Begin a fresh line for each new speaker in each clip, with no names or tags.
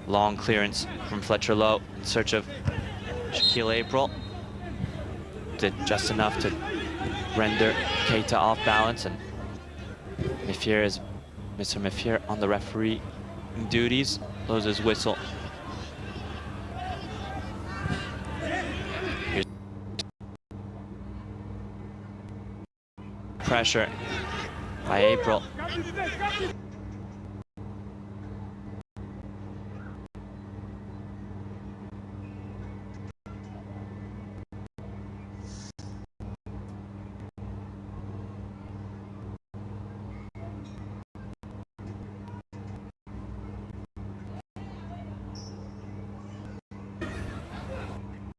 Long clearance from Fletcher Lowe in search of Shaquille April. Did just enough to render Keita off balance, and Mr. Mifir on the referee duties blows his whistle. Here's pressure by April.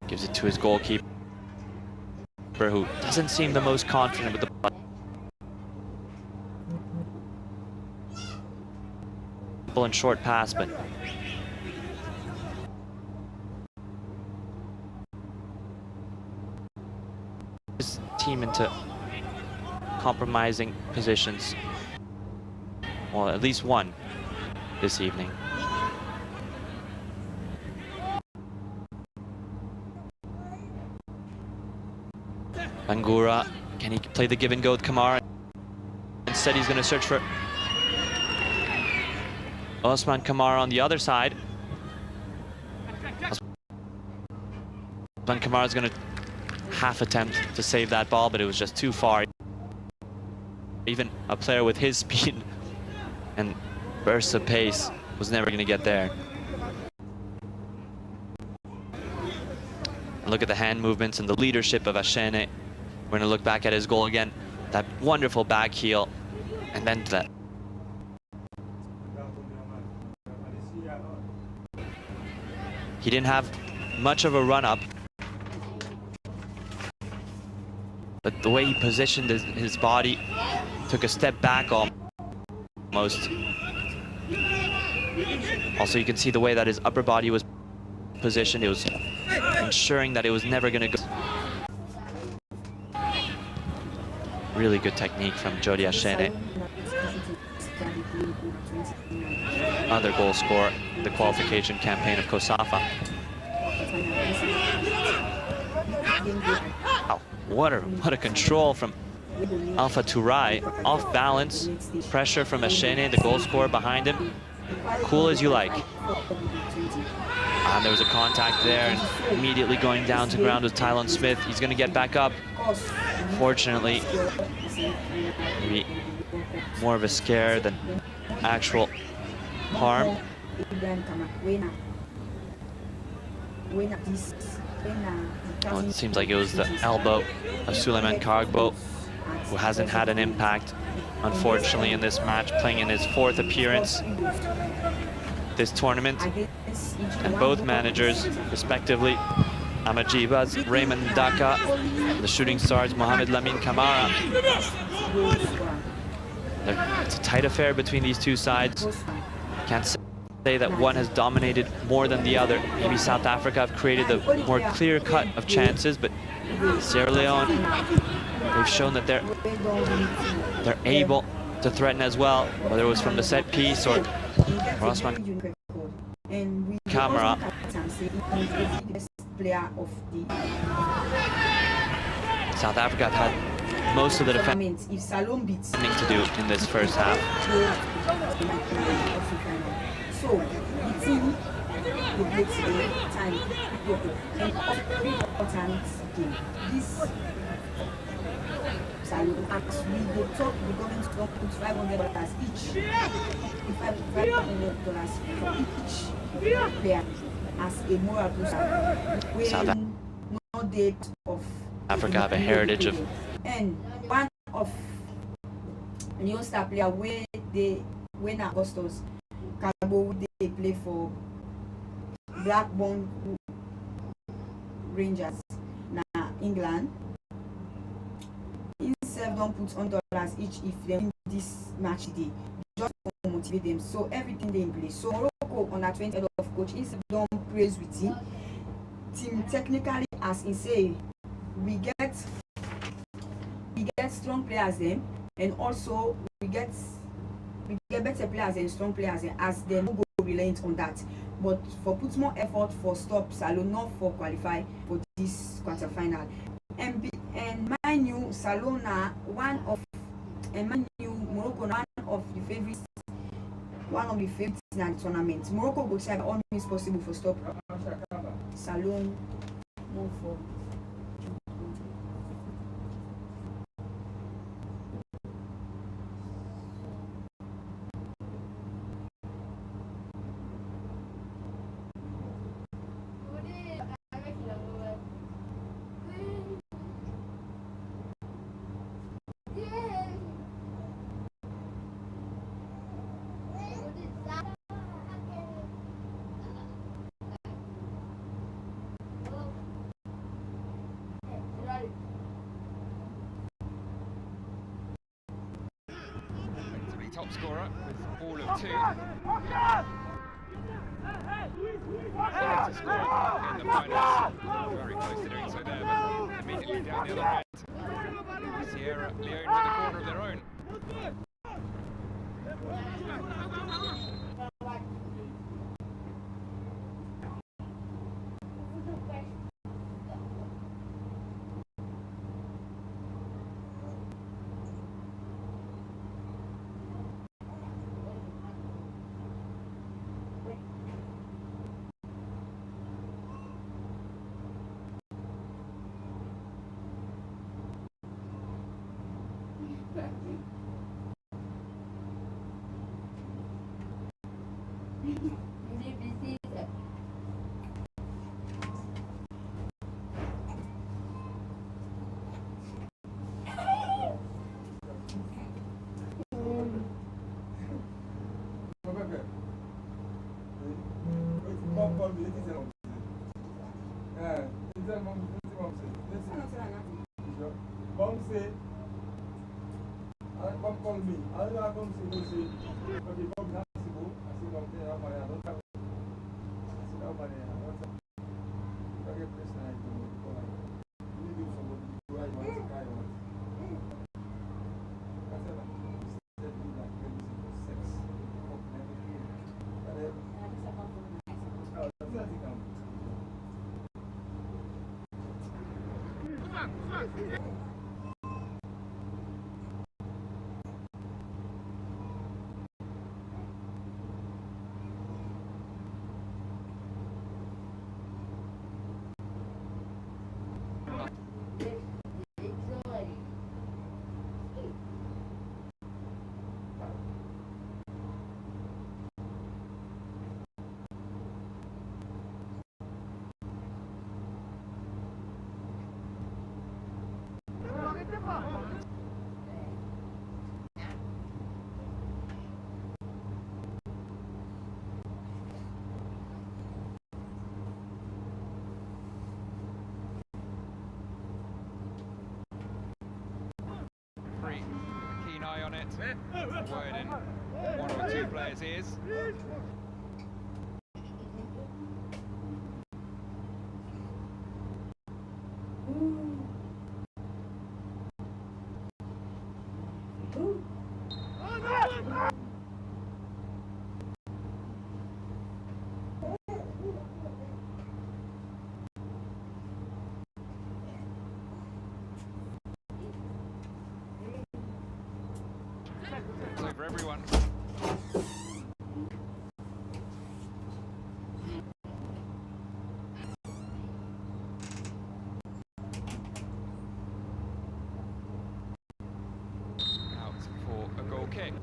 Gives it to his goalkeeper, who doesn't seem the most confident with the ball. Simple and short pass, but his team into compromising positions. Well, at least one this evening. Bangura, can he play the give and go with Kamara? Instead, he's going to search for Osman Kamara on the other side. Osman Kamara is going to half attempt to save that ball, but it was just too far. Even a player with his speed and burst of pace was never going to get there. And look at the hand movements and the leadership of Ashene. We're going to look back at his goal again. That wonderful back heel. And then that. He didn't have much of a run-up. But the way he positioned his body, took a step back almost. Also, you can see the way that his upper body was positioned. It was ensuring that it was never going to go. Really good technique from Jody Ashene. Another goal scorer in the qualification campaign of Kosafa. Wow, what a control from Alpha Turai. Off balance, pressure from Ashene, the goal scorer behind him. Cool as you like. There was a contact there, and immediately going down to ground with Tylon Smith. He's going to get back up. Fortunately, maybe more of a scare than actual harm. Oh, it seems like it was the elbow of Suleiman Kargbo, who hasn't had an impact, unfortunately, in this match, playing in his 4th appearance this tournament. And both managers, respectively, Amajibas, Raymond Daka, the shooting stars, Mohamed Lamine Kamara. It's a tight affair between these two sides. Can't say that one has dominated more than the other. Maybe South Africa have created the more clear cut of chances, but Sierra Leone, they've shown that they're able to threaten as well, whether it was from the set piece or Osman Kamara. South Africa have had most of the defending to do in this first half.
So the team will play today time and very important game. This salon acts we go talk the government to put $500 each. $500 for each player as a moral booster.
South
No date of
Africa have a heritage of,
and one of new star player where they win Augustus Kargbo, they play for Blackburn Rangers na England. Instead don't put $100 each if they win this match day, just to motivate them. So everything they in place. So Morocco on that 20th of coach instead don't praise with team technically, as in say we get strong players then, and also we get better players and strong players, and as they no go relent on that. but for put more effort for stop Salon not for qualify for this quarterfinal. And mind you, Salon na one of mind you, Morocco na one of the favorites in the tournament. Morocco go try all means possible for stop Salon no for.
Top scorer with all of 2. To score in the finals. Very close to doing so there, but immediately down the other end. Sierra Leone with the corner of their own. Keen eye on it. Word in 1 or 2 players' ears. Over everyone. Out for a goal kick.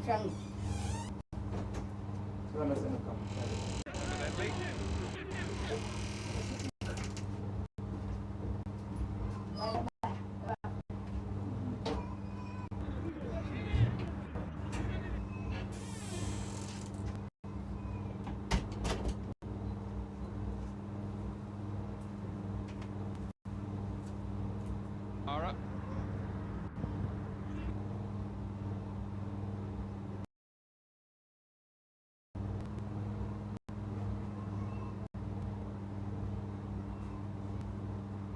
Evidently. Ara.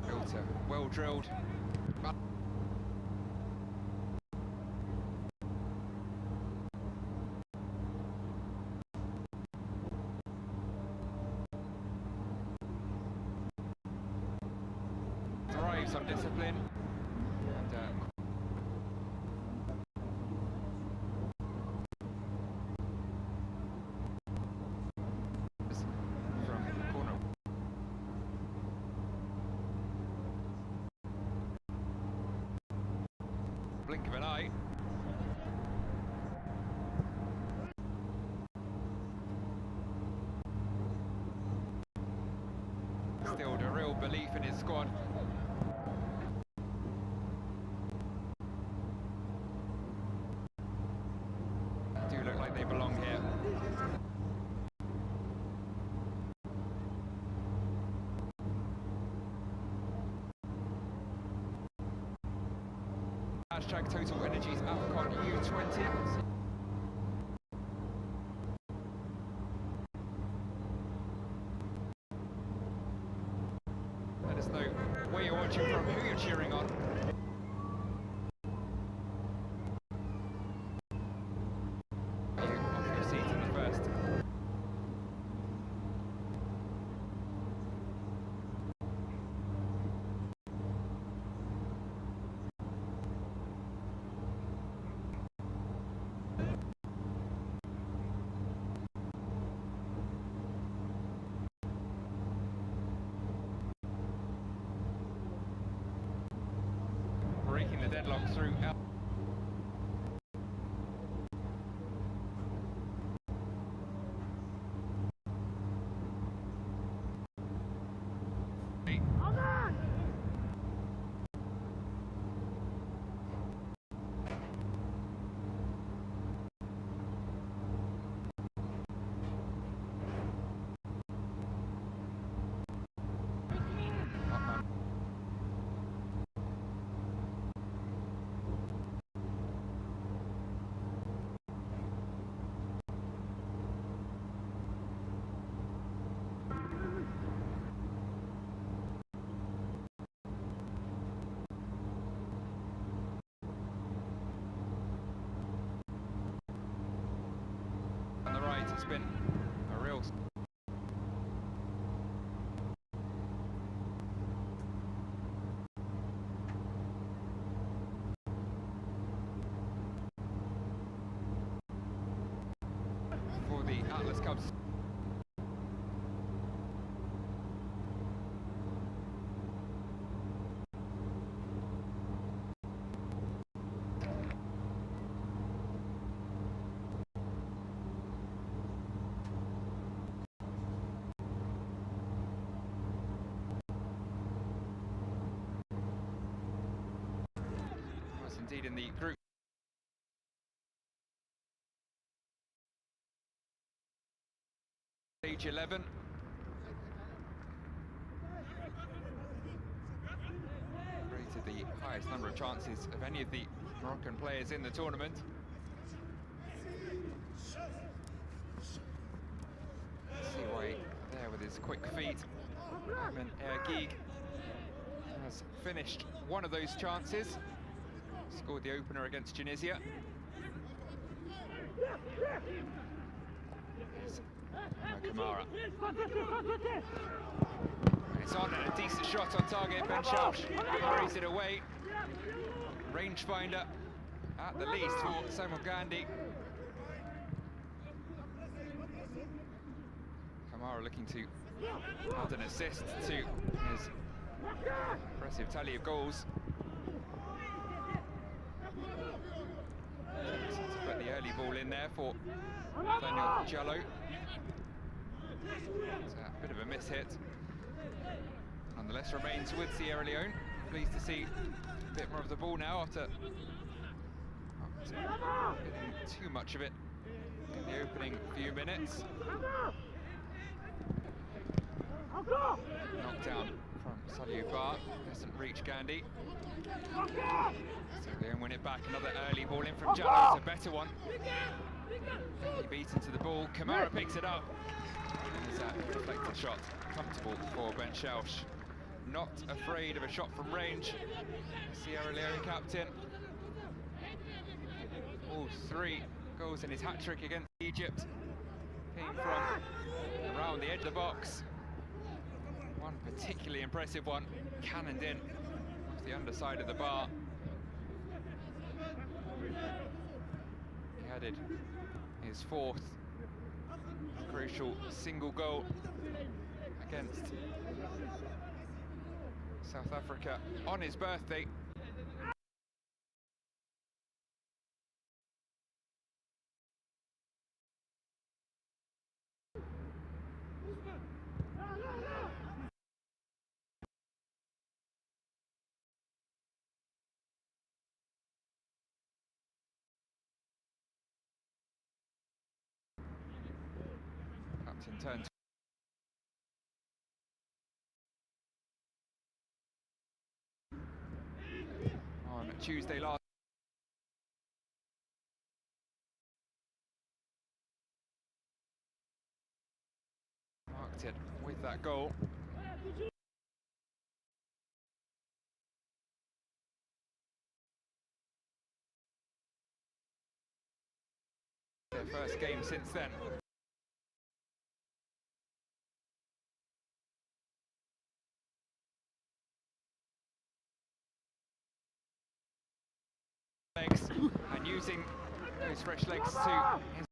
Filter, well drilled. Thrives on discipline. And, from the corner. Blink of an eye. Instilled a real belief in his squad. Do look like they belong here. Hashtag Total Energies Afcon U20. Let us know where you're watching from, who you're cheering on. You off your seat in the first. Breaking the deadlock through. On the right, it's been a real for the Atlas Cubs. Was indeed in the group. Stage 11. Created the highest number of chances of any of the Moroccan players in the tournament. Siway there with his quick feet. Ayman Ergig has finished one of those chances. Scored the opener against Tunisia. Here's Kamara. It's on and a decent shot on target. Ben Shelsh carries it away. Rangefinder at the least for Samuel Gandhi. Kamara looking to add an assist to his impressive tally of goals. To put the early ball in there for Daniel Jallo. It's a bit of a miss hit. Nonetheless, remains with Sierra Leone. Pleased to see a bit more of the ball now after not getting too much of it in the opening few minutes. Knockdown from Saliu Bar, doesn't reach Gandhi. So Leone win it back, another early ball in from Jallo, it's a better one. He beats into the ball, Kamara picks it up. It's a deflected shot, comfortable for Ben Shelsh. Not afraid of a shot from range, Sierra Leone captain. All 3 goals in his hat-trick against Egypt came from around the edge of the box. One particularly impressive one, cannoned in off the underside of the bar. He added his 4th crucial single goal against South Africa on his birthday. Captain turns on Tuesday last. Marked it with that goal. Their first game since then. Legs, and using those fresh legs to his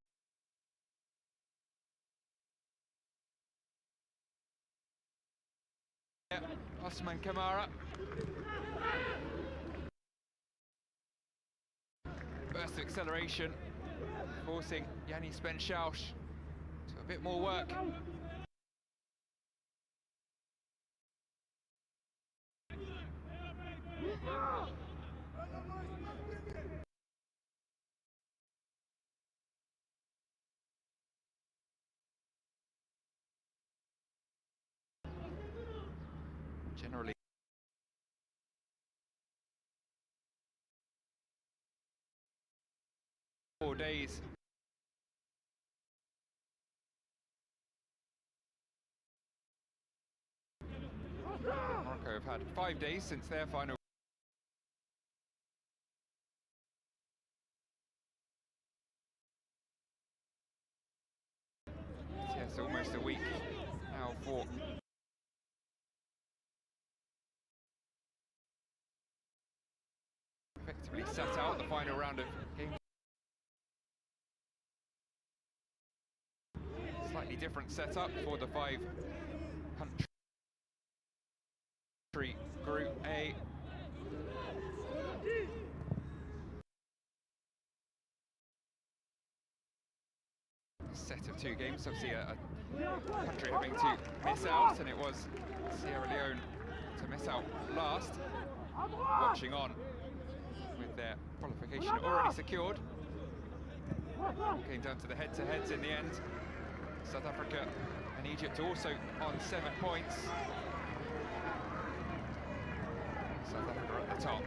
Osman Kamara. Burst of acceleration, forcing Yanni Spenshausch to a bit more work. Generally 4 days. Morocco have had 5 days since their final. Yes, almost a week now for effectively set out the final round of games. Slightly different setup for the 5-country Group A. Set of 2 games, obviously a country having to miss out, and it was Sierra Leone to miss out last, watching on with their qualification already secured. Came down to the head-to-heads in the end. South Africa and Egypt also on 7 points. South Africa at the top,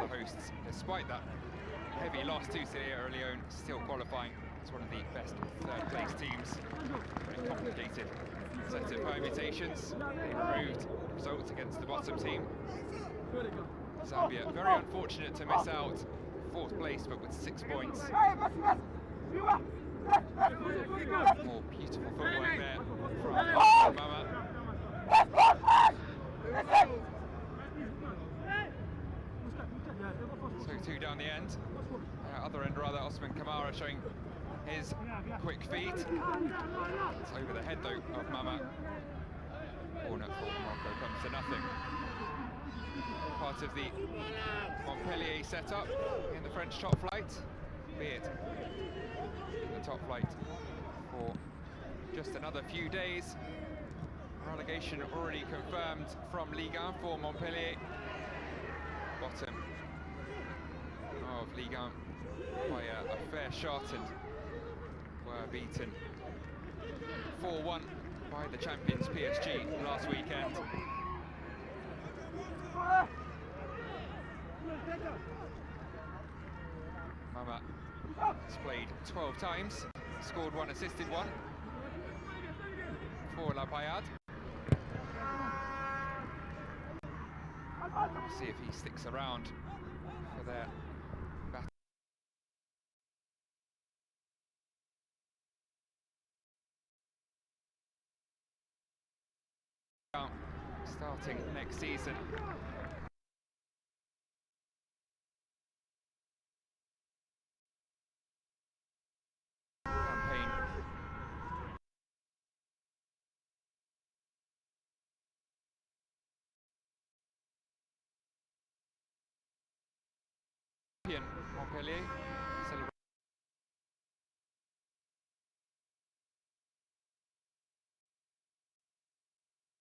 the hosts, despite that heavy loss to Sierra Leone, still qualifying as one of the best 3rd-place teams. Very complicated set of permutations. They removed results against the bottom team. Zambia, very unfortunate to miss out 4th place, but with 6 points. More beautiful footwork there from Mama. So 2 down the end. Other end rather, Osman Kamara showing his quick feet. It's over the head though of Mama. Corner for Morocco comes to nothing. Part of the Montpellier setup in the French top flight. albeit in the top flight for just another few days. Relegation already confirmed from Ligue 1 for Montpellier. Bottom of Ligue 1 by a fair shot and were beaten 4-1 by the champions PSG last weekend. Mama has played 12 times, scored 1, assisted 1 for La Payade. See if he sticks around for their battle. Starting next season. Campaign. Montpellier celebrating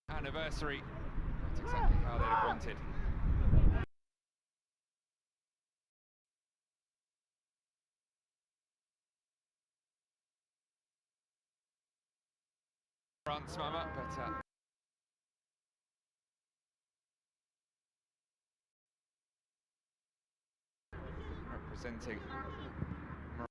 anniversary. Not exactly how they'd have wanted. France, Mama, but representing Morocco.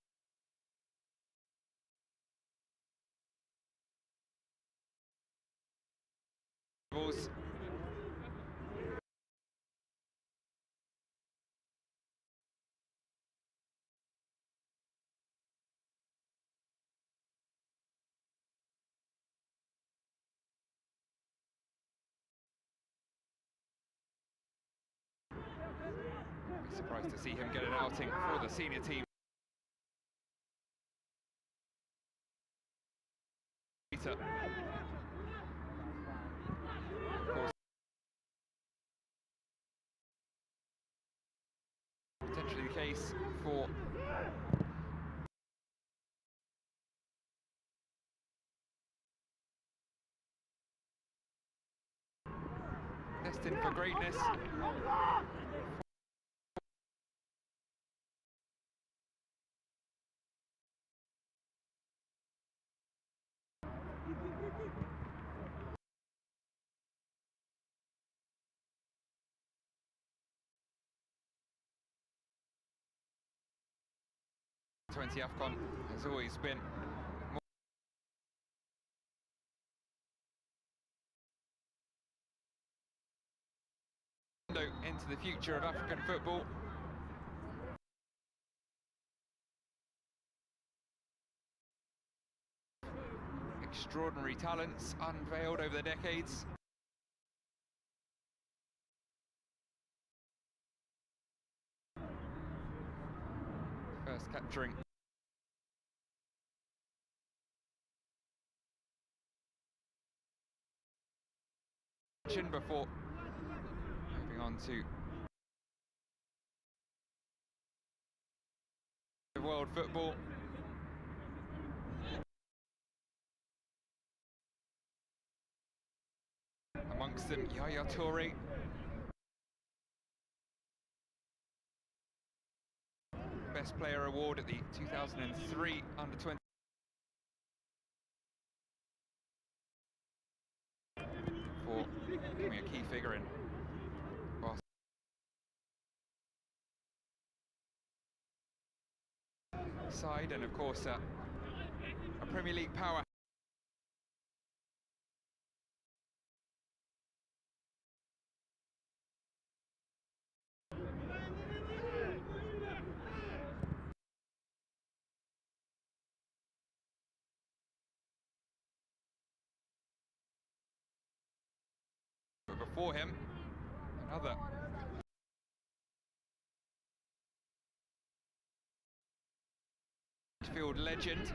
Be surprised to see him get an outing for the senior team. Of course, potentially the case for destined for greatness. U20 Afcon has always been window into the future of African football. Extraordinary talents unveiled over the decades. First capturing before moving on to world football. Amongst them, Yaya Toure. Best Player Award at the 2003 Under-20 for becoming a key figure in side, and of course a Premier League power. But before him, another midfield legend.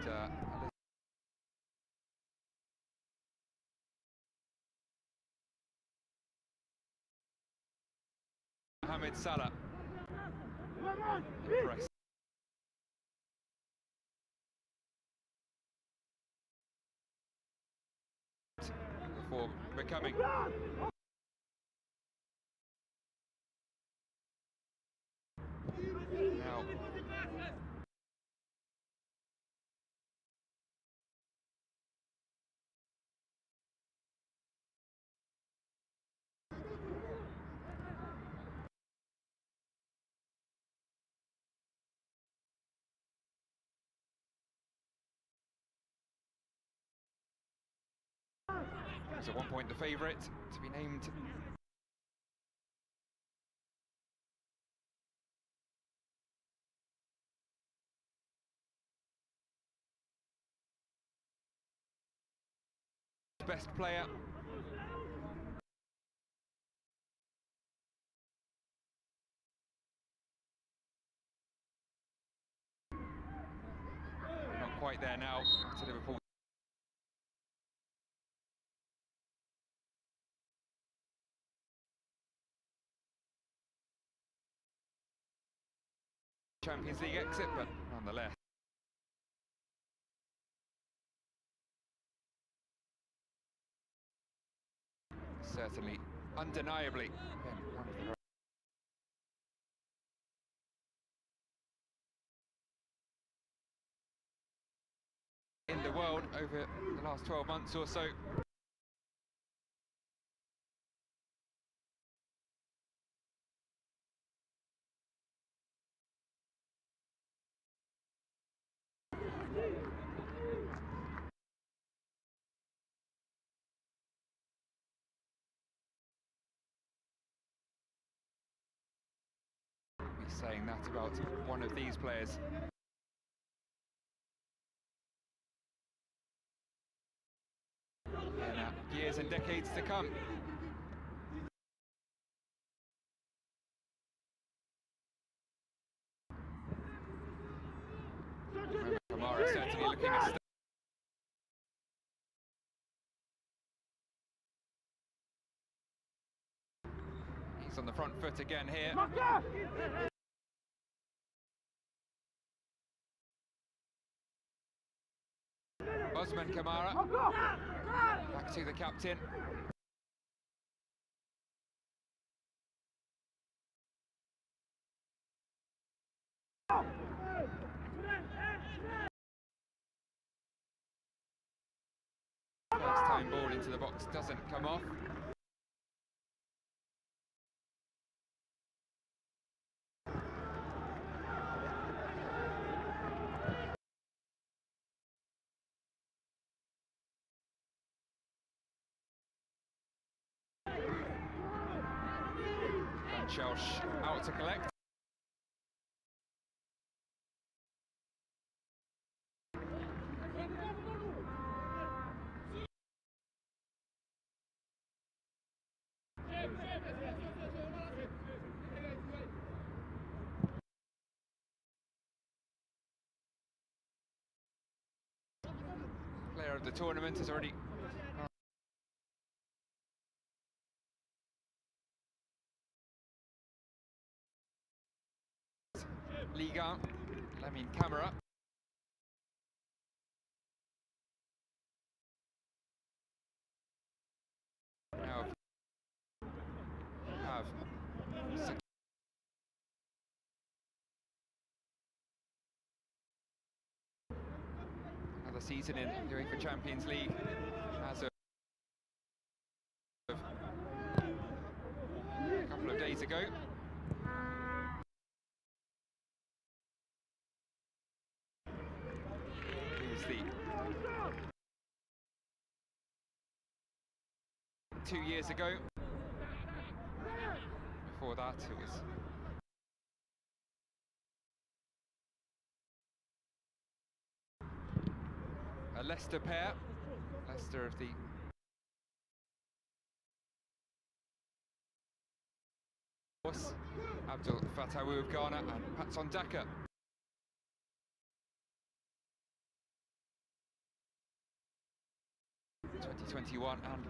And Mohamed Salah. Impressed. Before becoming now he's at one point the favourite to be named best player. Not quite there now to Liverpool. Champions League exit, but nonetheless. Certainly, undeniably, one of the in the world over the last 12 months or so. He's saying that about one of these players. In years and decades to come. Kamara certainly looking at he's on the front foot again here. Osman Kamara back to the captain. First time ball into the box doesn't come off. And Chelsh out to collect. Player of the tournament has already Liga, Lamine Camara. Now have another season in the UEFA Champions League as of a couple of days ago. He was the 2 years ago. Before that, it was a Leicester pair. Leicester of the Abdul Fattah of Ghana and Patson Daka. '21 and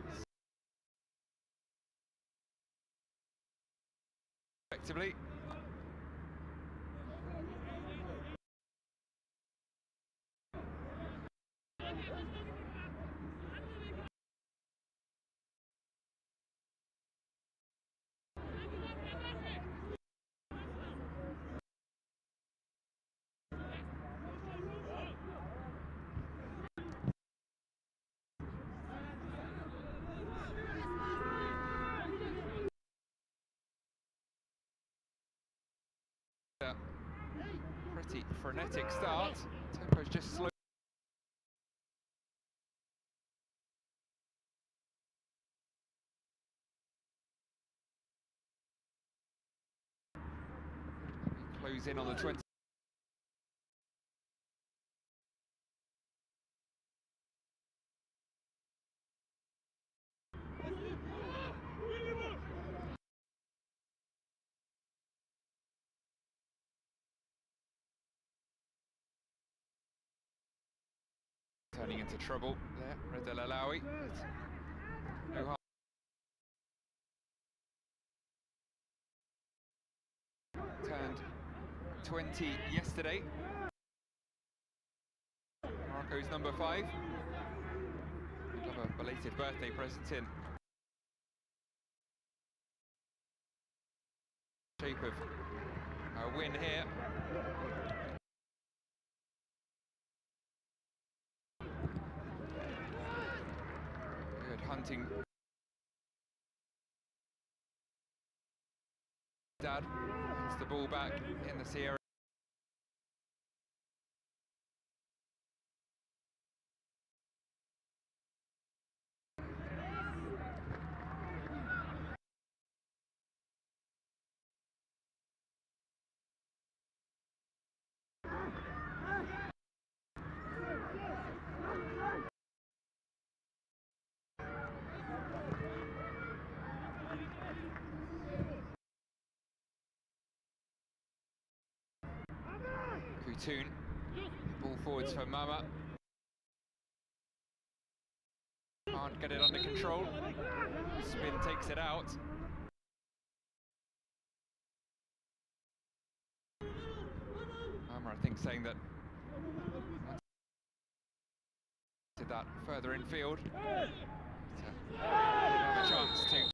effectively. Pretty frenetic start. Tempo's just slow. We close in on the 20. Turning into trouble there, Reda Lalawi. No harm. Turned 20 yesterday. Morocco's number 5. We'll have a belated birthday present in shape of a win here. Good hunting. Dad gets the ball back in the Sierra. Kutoon, ball forwards for Mama. Can't get it under control. Spin takes it out. Mama, I think, saying that did that further infield. Didn't have a chance to.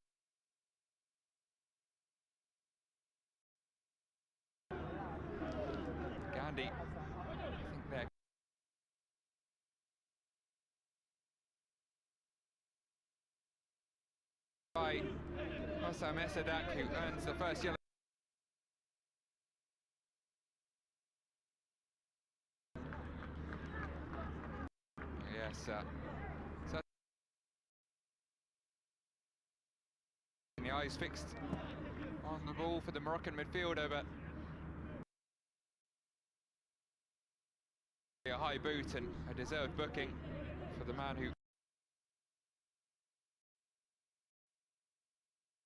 Gandhi, I think they're by Hossam Esadak, who earns the first yellow. Yes, so the eyes fixed on the ball for the Moroccan midfielder, but a high boot and a deserved booking for the man who.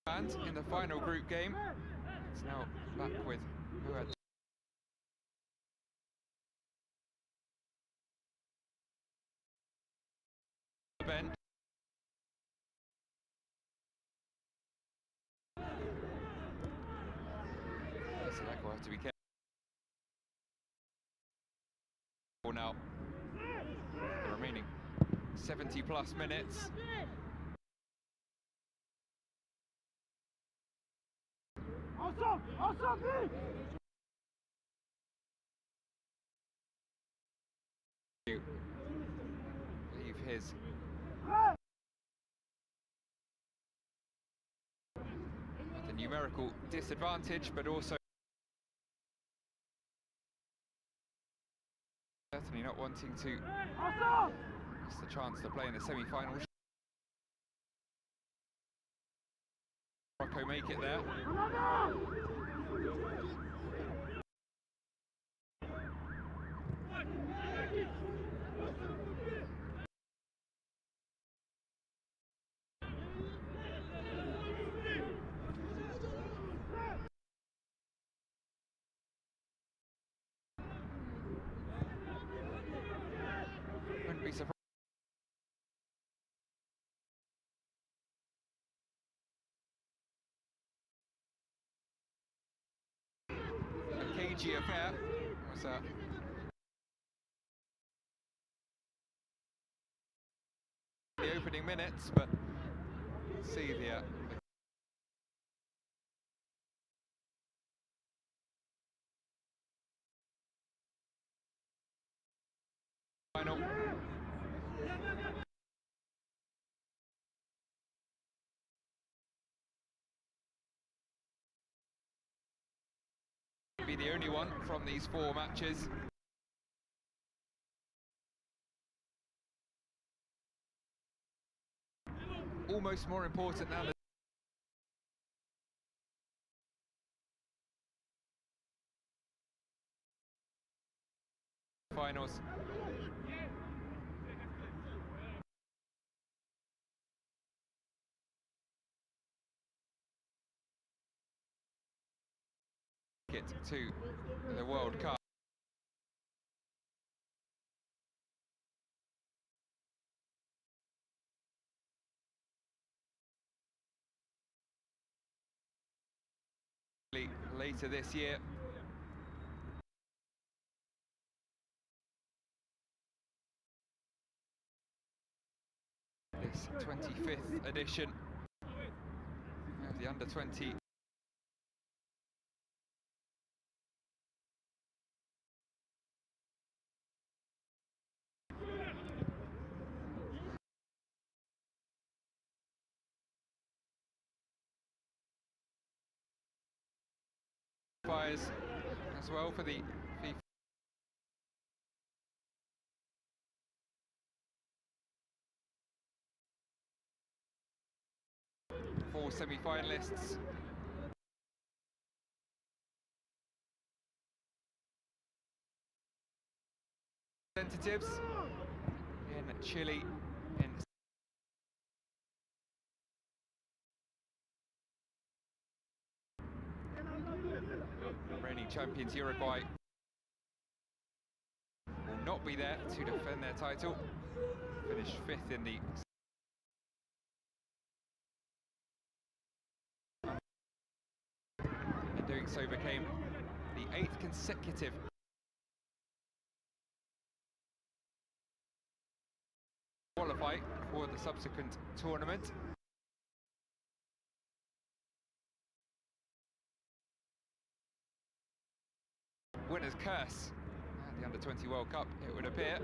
And in the final group game, it's now back with Muad. Bend. So that will have to be careful now. The remaining 70 plus minutes. Leave his with a numerical disadvantage, but also certainly not wanting to miss the chance to play in the semi-finals. Morocco make it there. Wouldn't be surprised. cagey affair. It was the opening minutes, but see the final. Be the only one from these 4 matches. Almost more important now than finals. Get to the World Cup. Later this year. This 25th edition of the Under-20 qualifiers as well for the FIFA. Four semi-finalists. Representatives in Chile, in reigning champions Uruguay will not be there to defend their title. Finished 5th in the in doing so became the 8th consecutive qualify for the subsequent tournament. Winner's curse at the Under-20 World Cup, it would appear.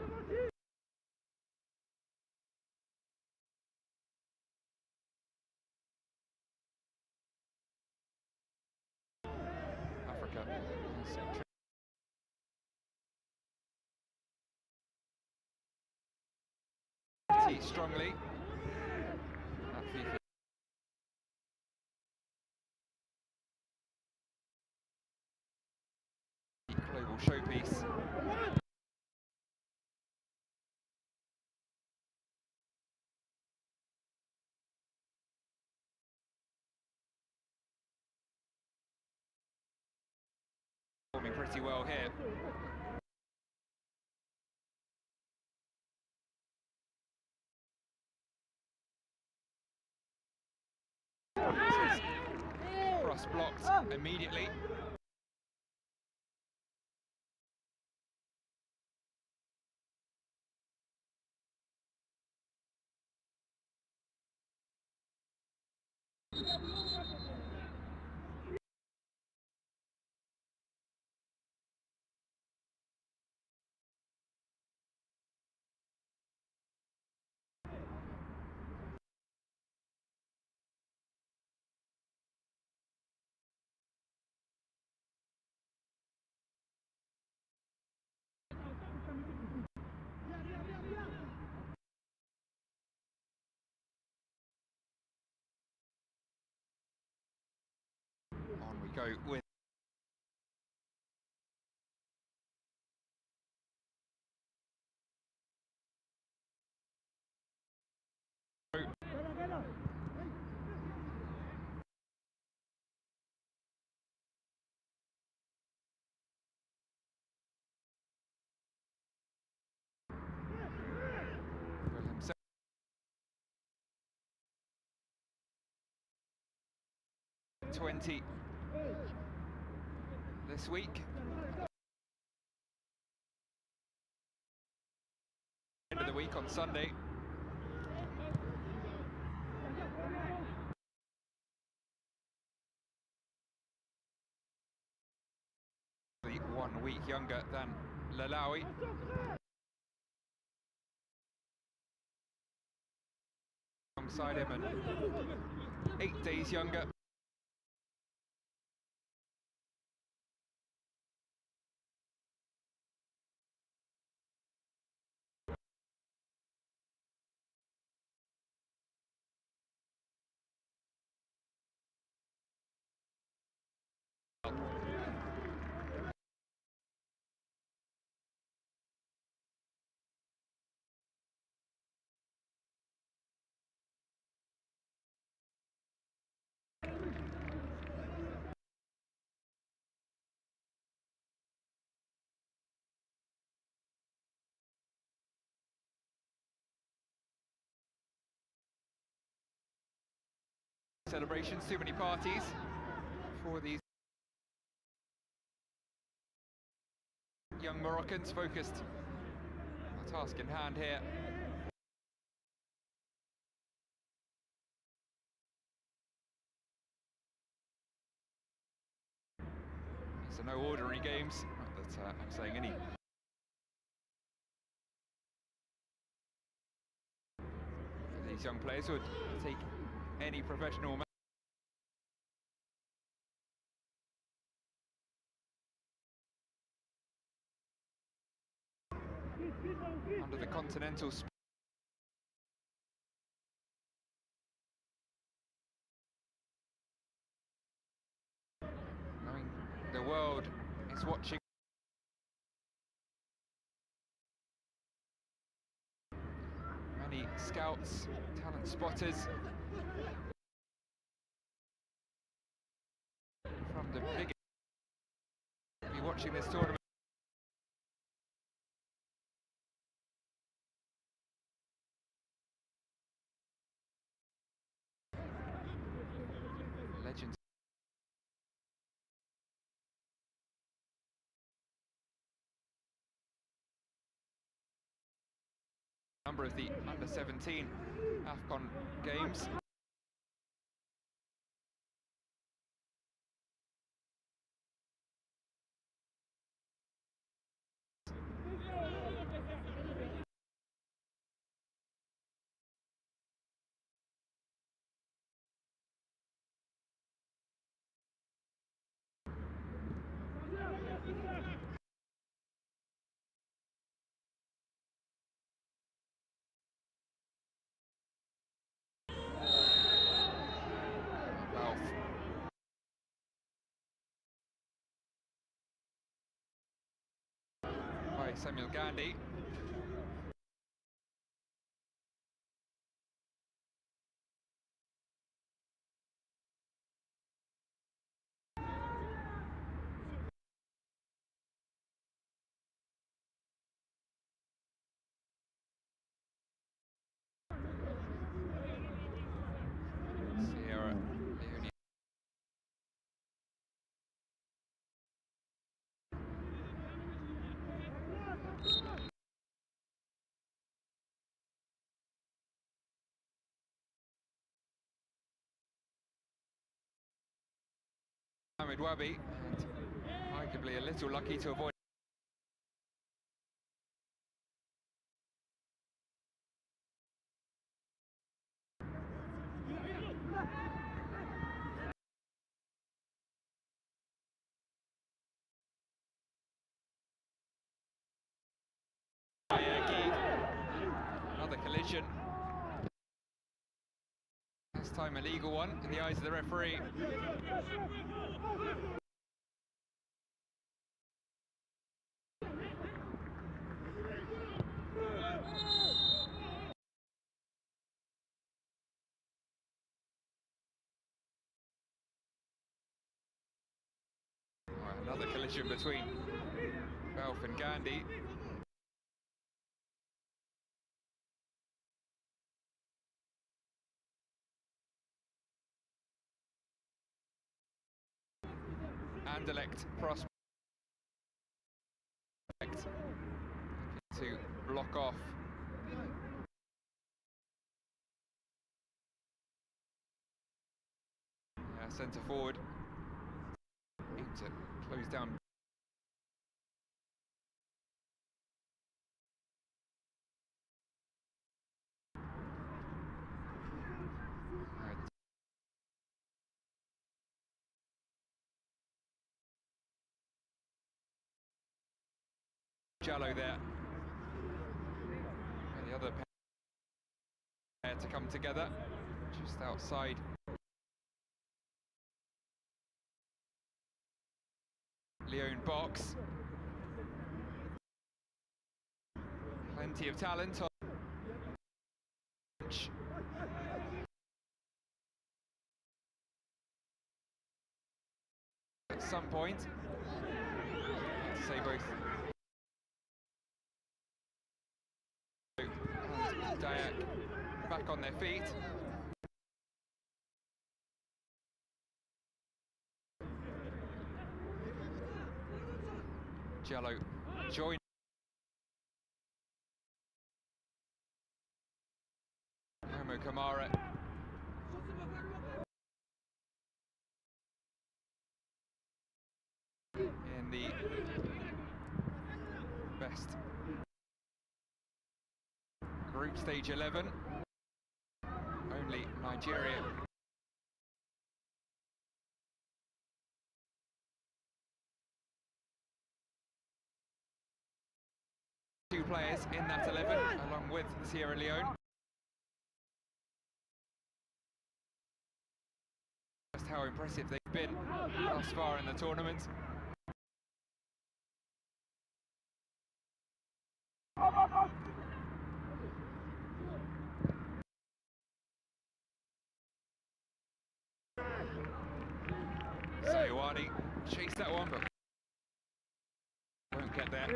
Africa pretty strongly at FIFA. Global showpiece. Performing pretty well here. Cross blocked immediately. On we go with himself. 20 this week. of the week on Sunday. The 1 week younger than Leone. Alongside him, and 8 days younger. Celebrations, too many parties for these young Moroccans, focused on the task in hand here. These are no ordinary games, not that I'm saying any. These young players would take any professional match. Under the continental knowing the world is watching. Many scouts, talent spotters from the big be watching this tournament. Legends. Number of the under-17 Afcon games. By Samuel Gandhi. Leone. Ahmed Wabi, and arguably a little lucky to avoid. Another collision. This time a legal one in the eyes of the referee. Another collision between Belf and Gandhi. Anderlecht prospect to block off centre forward. Aim to close down. Jallo there. And the other pair to come together, just outside. Leone box. Plenty of talent on the bench. At some point, I'd say both and Dayak back on their feet. Jallo join. Homo Kamara. In the best group stage 11, only Nigeria two players in that 11 along with Sierra Leone. Just how impressive they've been thus far in the tournament. Sayowani chased that one, but won't get there.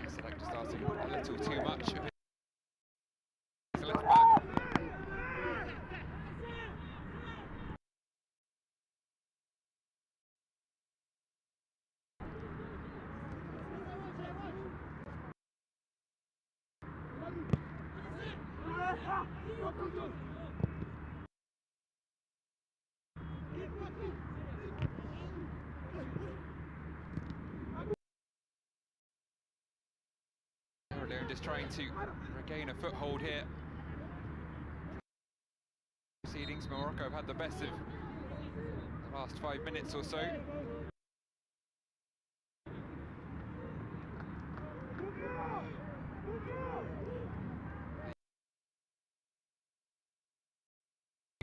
Selector starting a little too much of his left back. Leone just trying to regain a foothold here. Proceedings, Morocco have had the best of the last 5 minutes or so.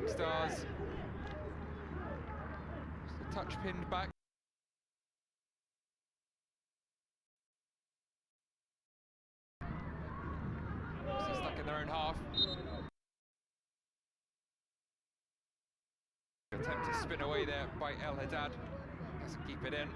Stars. Just a touch pinned back. Stuck in their own half. Attempt to spin away there by El Haddad. Doesn't keep it in.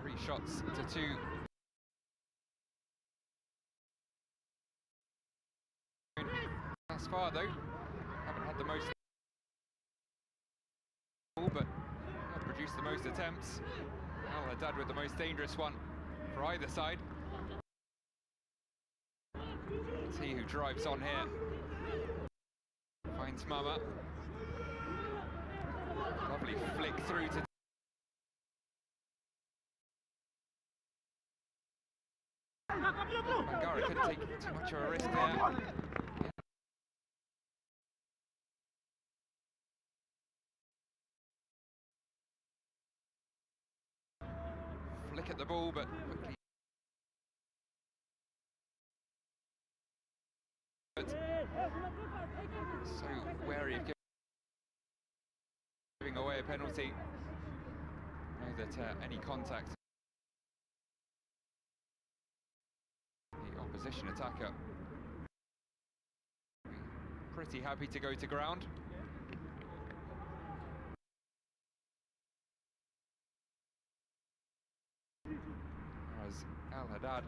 Three shots to two. Thus far though, haven't had the most but have produced the most attempts. Al Haddad with the most dangerous one for either side. It's he who drives on here. Finds Mama. Lovely flick through to Mangara. Couldn't take too much of a risk there. Flick at the ball, but quickly. So wary of giving away a penalty. Know that any contact, the opposition attacker pretty happy to go to ground. Dad.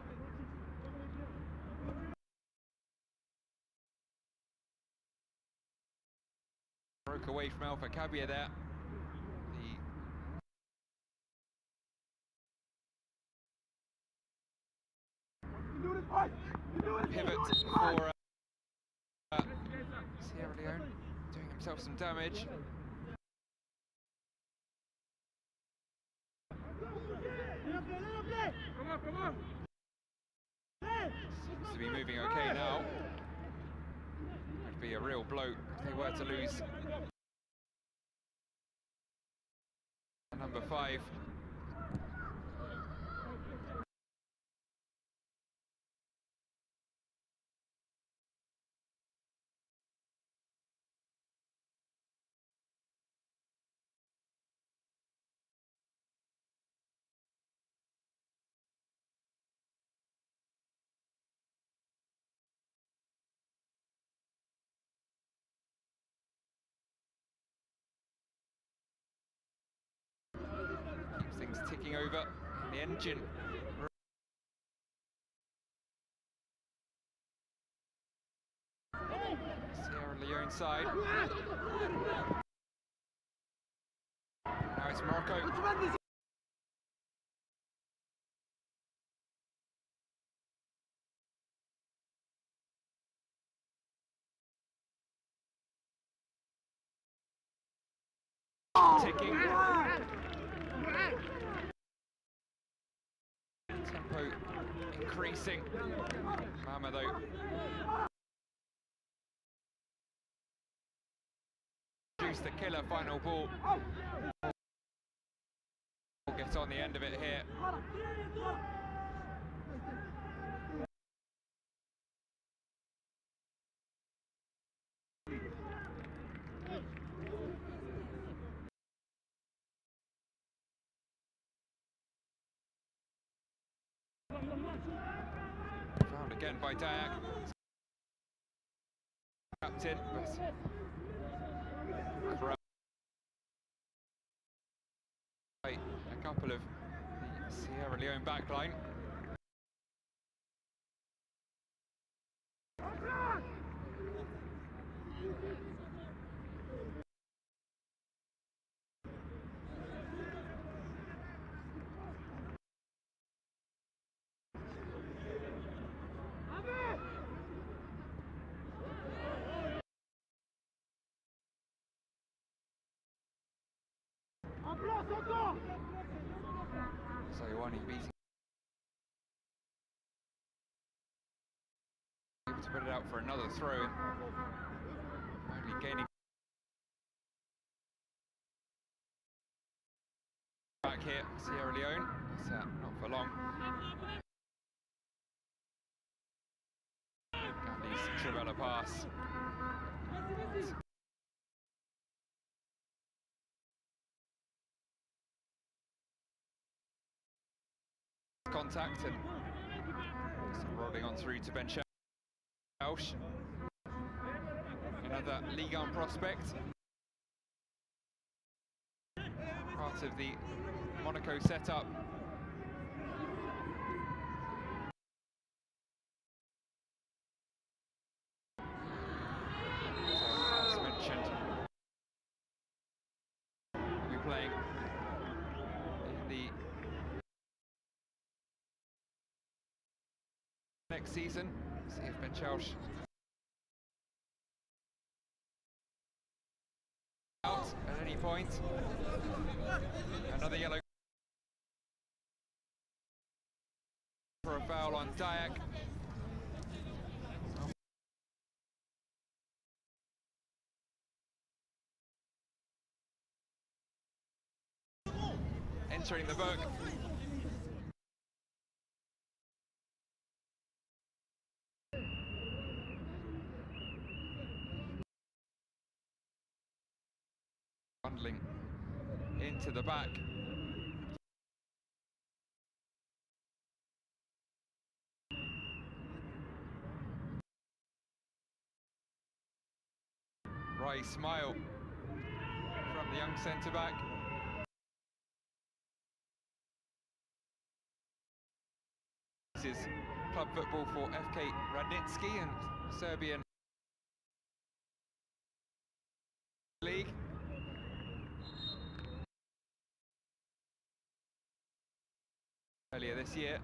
Broke away from Alpha Cabia there. The pivot for Sierra Leone, doing himself some damage. Seems to be moving okay now. Would be a real blow if they were to lose number 5. Keeps things ticking over in the engine. Sierra Leone side. Now it's Morocco. Ticking. Tempo increasing. Mama though. Produce the killer final ball. We'll get on the end of it here. Found again by Dayak. Captain, but a couple of the Sierra Leone backline. So Leone beating, able to put it out for another throw in. Only gaining back here, Sierra Leone. It's not for long. Gandhi's Trivella pass. Contact and so rolling on through to Ben Schausch. Another Ligue 1 prospect. Part of the Monaco setup. As mentioned, we'll be playing in the next season. See if Ben Schausch out at any point. Another yellow for a foul on Dayak. Entering the book. Bundling into the back. Rai Smile from the young centre-back. is club football for FK Radnitsky and Serbian League. Earlier this year.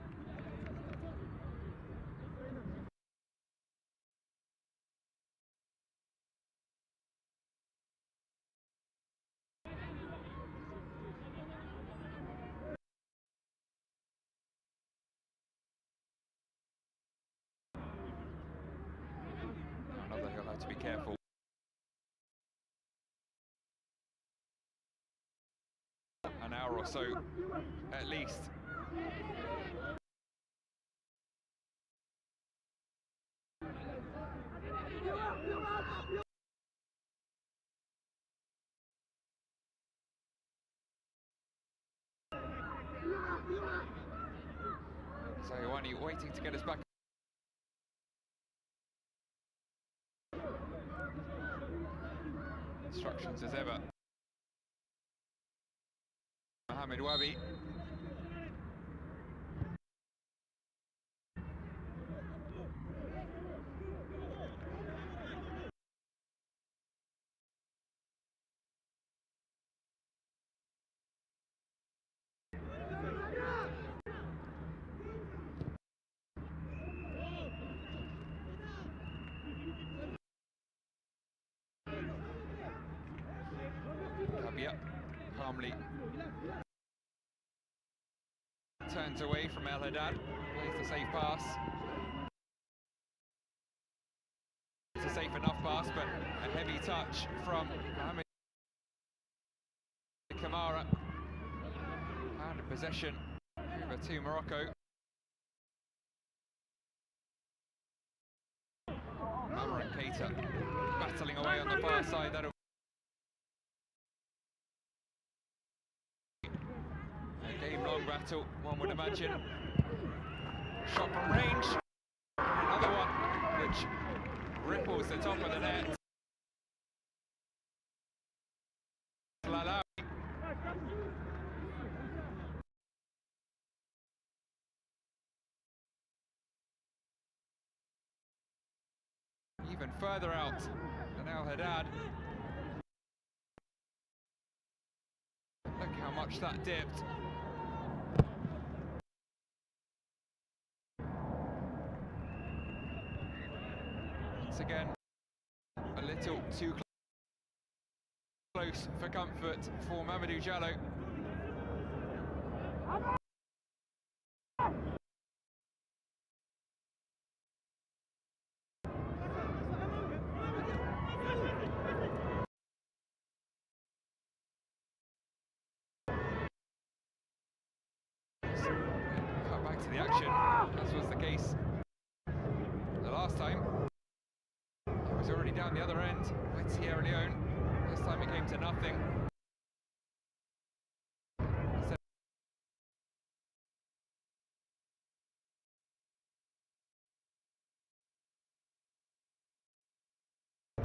Another he'll have to be careful. An hour or so, at least. So Ioane waiting to get us back. Instructions as ever. Mohamed Wabi. Kabia calmly turns away from El Haddad, plays the safe pass. It's a safe enough pass, but a heavy touch from Mohamed Kamara. And a possession over to Morocco. Mama and Keita battling away on the far side. That'll a game-long battle, one would imagine. Shot from range. Another one which ripples the top of the net. Lalawi. Even further out than El Haddad. Look how much that dipped. Once again, a little too close for comfort for Mamadou Diallo. Cut back to the action, as was the case the last time. He was already down the other end with Sierra Leone. This time it came to nothing.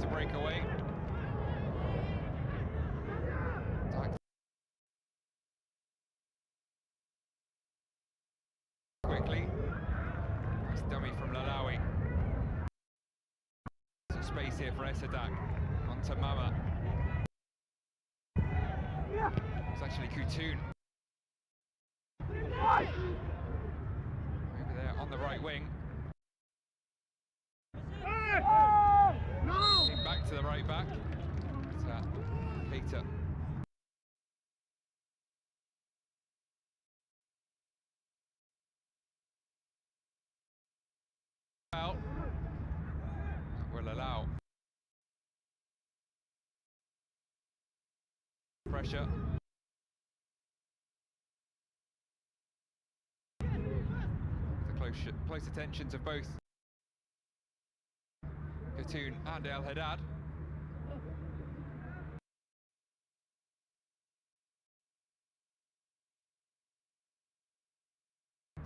To break away. Quickly. Nice dummy from Lalawi. Some space here for Esadak. Onto Mama. It's actually Kutoon. Over there on the right wing. Came back to the right back. It's Keita. That will allow pressure. The close attentions of both Kutoon and El Haddad.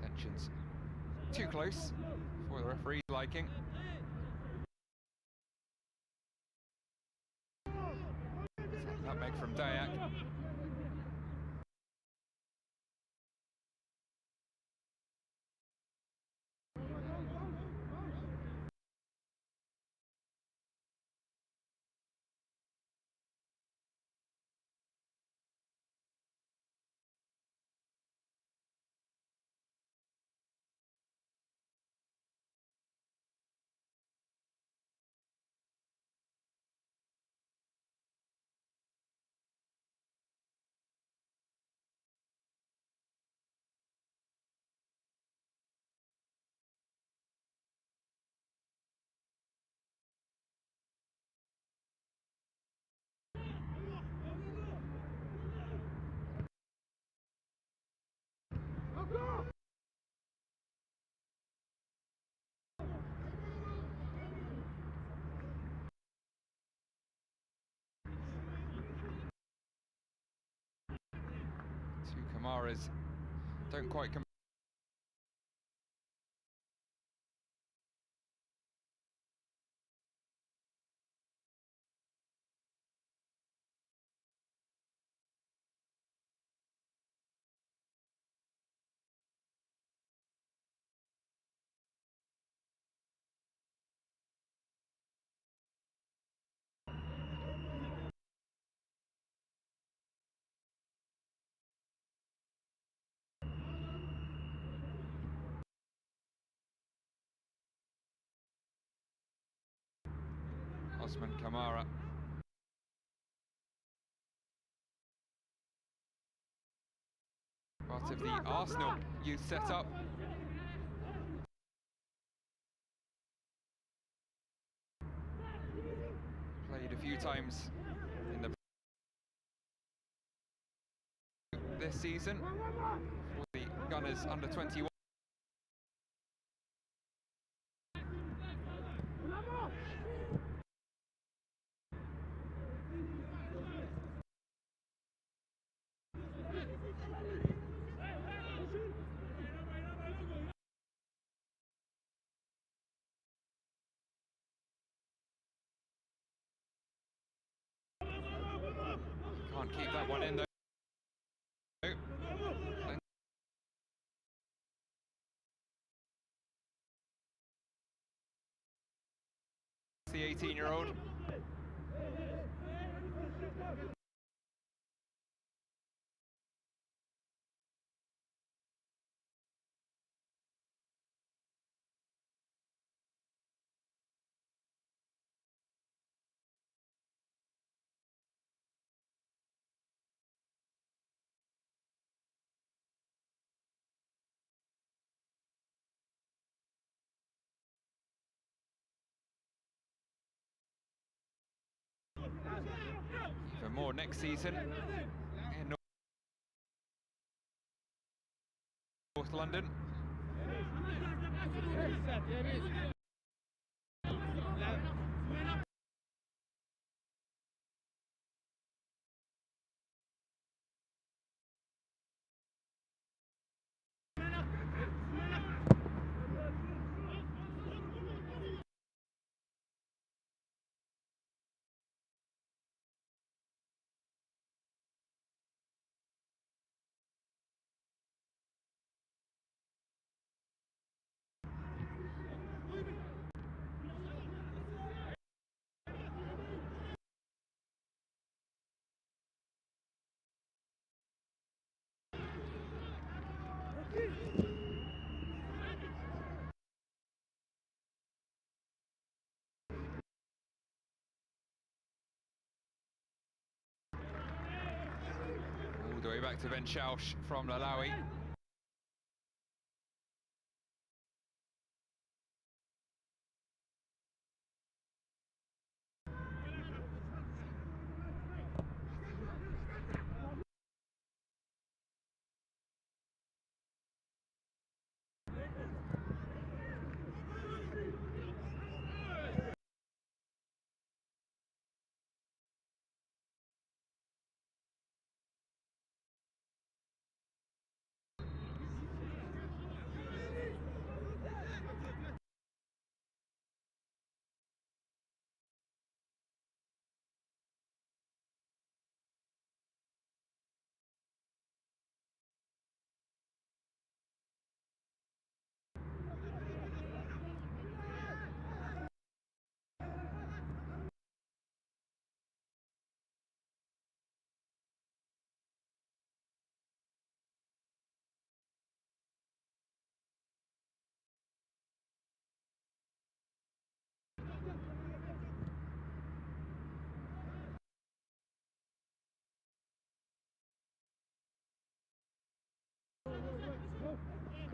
Tensions too close for the referee's liking. Nutmeg from Dayak. Kamara's don't quite come. Osman Kamara. Part of the Arsenal youth setup. Played a few times in the this season for the Gunners under 21. Can't keep that one in though. The 18-year-old. Even more next season in North London. All the way back to Ben Schausch from Lalawi.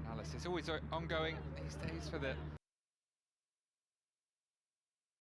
Analysis always ongoing these days for the